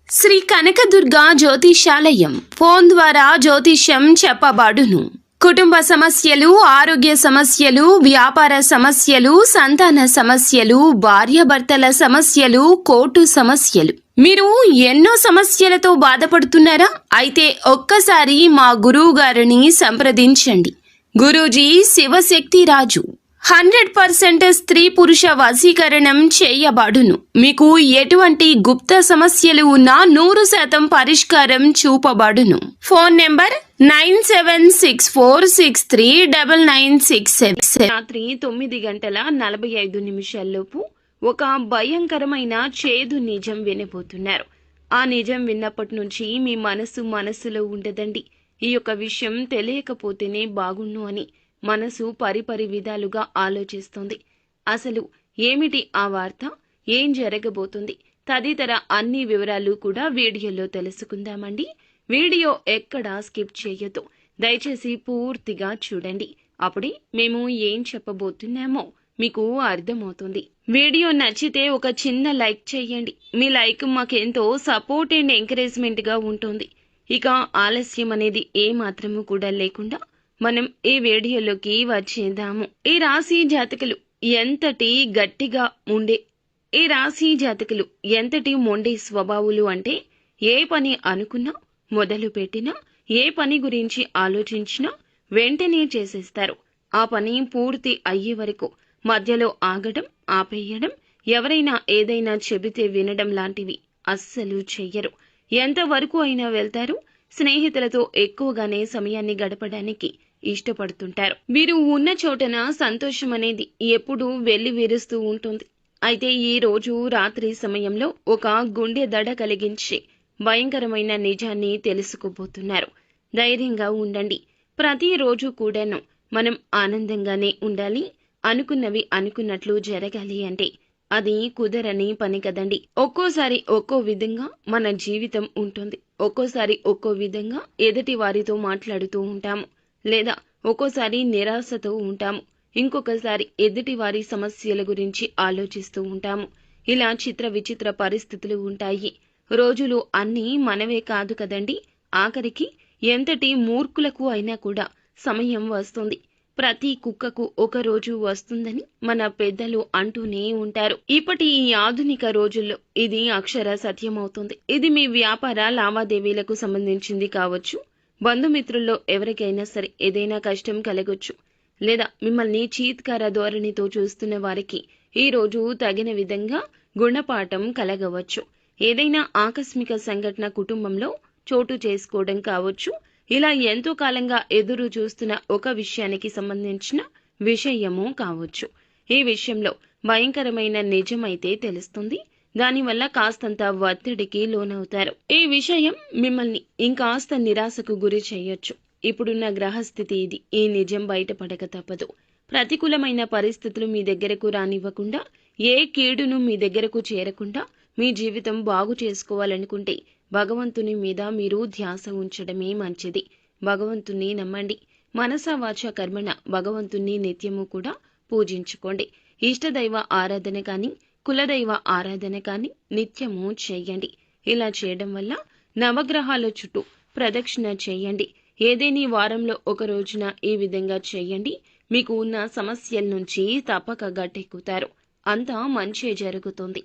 Shri Kanakadurga జ్యోతిషాలయం phone ద్వారా జ్యోతిష్యం చెప్పబడును. కుటుంబ సమస్యలు, ఆరోగ్య సమస్యలు, వ్యాపార సమస్యలు, సంతాన సమస్యలు, భార్యాభర్తల సమస్యలు, కోర్టు సమస్యలు. మీరు ఎన్నో సమస్యలతో బాధపడుతున్నారా? అయితే ఒక్కసారి మా గురువు గారిని సంప్రదించండి. గురూజీ శివశక్తి రాజు 100% స్త్రీ పురుష వశీకరణం చేయబడును. మీకు ఎటువంటి గుప్త సమస్యలు ఉన్నా 100% పరిష్కారం చూపబడును. Phone number 9764639967. రాత్రి 9:45 ఒక భయంకరమైన చేదు నిజం వినబోతున్నారు. ఆ నిజం విన్నప్పటి నుంచి మీ మనసులో ఉండదండి. ఈ యొక్క విషయం తెలియకపోతేనే బాగుండు అని మనసు పరిపరి విధాలుగా ఆలోచిస్తుంది. అసలు ఏమిటి ఆ వార్త, ఏం జరగబోతుంది తదితర అన్ని వివరాలు కూడా వీడియోలో తెలుసుకుందామండి. వీడియో ఎక్కడా స్కిప్ చేయొద్దు, దయచేసి పూర్తిగా చూడండి. అప్పుడే మేము ఏం చెప్పబోతున్నామో మీకు అర్థమవుతుంది. వీడియో నచ్చితే ఒక చిన్న లైక్ చేయండి. మీ లైక్ మాకెంతో సపోర్ట్ అండ్ ఎంకరేజ్మెంట్ గా ఉంటుంది. ఇక ఆలస్యం అనేది ఏ మాత్రము కూడా లేకుండా మనం ఈ వీడియోలోకి వచ్చేద్దాము. ఈ రాశి జాతకులు ఎంతటి మొండి స్వభావులు అంటే ఏ పని అనుకున్నా, మొదలు పెట్టినా, ఏ పని గురించి ఆలోచించినా వెంటనే చేసేస్తారు. ఆ పని పూర్తి అయ్యే వరకు మధ్యలో ఆగడం, ఆపేయడం, ఎవరైనా ఏదైనా చెబితే వినడం లాంటివి అస్సలు చెయ్యరు. ఎంతవరకు అయినా వెళ్తారు. స్నేహితులతో ఎక్కువగానే సమయాన్ని గడపడానికి ఇష్టపడుతుంటారు. వీరు ఉన్న చోటన సంతోషం అనేది ఎప్పుడూ వెళ్లి విరుస్తూ ఉంటుంది. అయితే ఈ రోజు రాత్రి సమయంలో ఒక గుండె దడ కలిగించే భయంకరమైన నిజాన్ని తెలుసుకోబోతున్నారు. ధైర్యంగా ఉండండి. ప్రతిరోజు కూడాను మనం ఆనందంగానే ఉండాలి. అనుకున్నవి అనుకున్నట్లు జరగాలి అంటే అది కుదరని పని కదండి. ఒక్కోసారి ఒక్కో విధంగా మన జీవితం ఉంటుంది. ఒక్కోసారి ఒక్కో విధంగా ఎదుటి వారితో మాట్లాడుతూ ఉంటాము, లేదా ఒక్కోసారి నిరాశతో ఉంటాము, ఇంకొకసారి ఎదుటి వారి సమస్యల గురించి ఆలోచిస్తూ ఉంటాము. ఇలా చిత్ర విచిత్ర పరిస్థితులు ఉంటాయి. రోజులు అన్నీ మనవే కాదు కదండి. ఆఖరికి ఎంతటి మూర్ఖులకు అయినా కూడా సమయం వస్తుంది. ప్రతి కుక్కకు ఒక రోజు వస్తుందని మన పెద్దలు అంటూనే ఉంటారు. ఇప్పటి ఈ ఆధునిక రోజుల్లో ఇది అక్షర సత్యమవుతుంది. ఇది మీ వ్యాపార లావాదేవీలకు సంబంధించింది కావచ్చు, బంధుమిత్రుల్లో ఎవరికైనా సరే ఏదైనా కష్టం కలగొచ్చు, లేదా మిమ్మల్ని చీత్కార ధోరణితో చూస్తున్న వారికి ఈ రోజు తగిన విధంగా గుణపాఠం కలగవచ్చు. ఏదైనా ఆకస్మిక సంఘటన కుటుంబంలో చోటు చేసుకోవడం కావచ్చు. ఇలా ఎంతో కాలంగా ఎదురు చూస్తున్న ఒక విషయానికి సంబంధించిన విషయము కావచ్చు. ఈ విషయంలో భయంకరమైన నిజమైతే తెలుస్తుంది. దానివల్ల కాస్తంత ఒత్తిడికి లోనవుతారు. ఈ విషయం మిమ్మల్ని ఇంకాస్త నిరాశకు గురి చేయొచ్చు. ఇప్పుడున్న గ్రహస్థితి ఇది. ఈ నిజం బయటపడక తప్పదు. ప్రతికూలమైన పరిస్థితులు మీ దగ్గరకు రానివ్వకుండా, ఏ కీడును మీ దగ్గరకు చేరకుండా మీ జీవితం బాగు చేసుకోవాలనుకుంటే భగవంతుని మీద మీరు ధ్యాస ఉంచడమే మంచిది. భగవంతుని నమ్మండి. మనసా వాచ కర్మణ భగవంతుని నిత్యము కూడా పూజించుకోండి. ఇష్టదైవ ఆరాధన కానీ, కులదైవ ఆరాధన కానీ నిత్యము చేయండి. ఇలా చేయడం వల్ల నవగ్రహాల చుట్టూ ప్రదక్షిణ చేయండి. ఏదేని వారంలో ఒక రోజున ఈ విధంగా చేయండి. మీకు ఉన్న సమస్యల నుంచి తప్పక గట్టెక్కుతారు. అంతా మంచే జరుగుతుంది.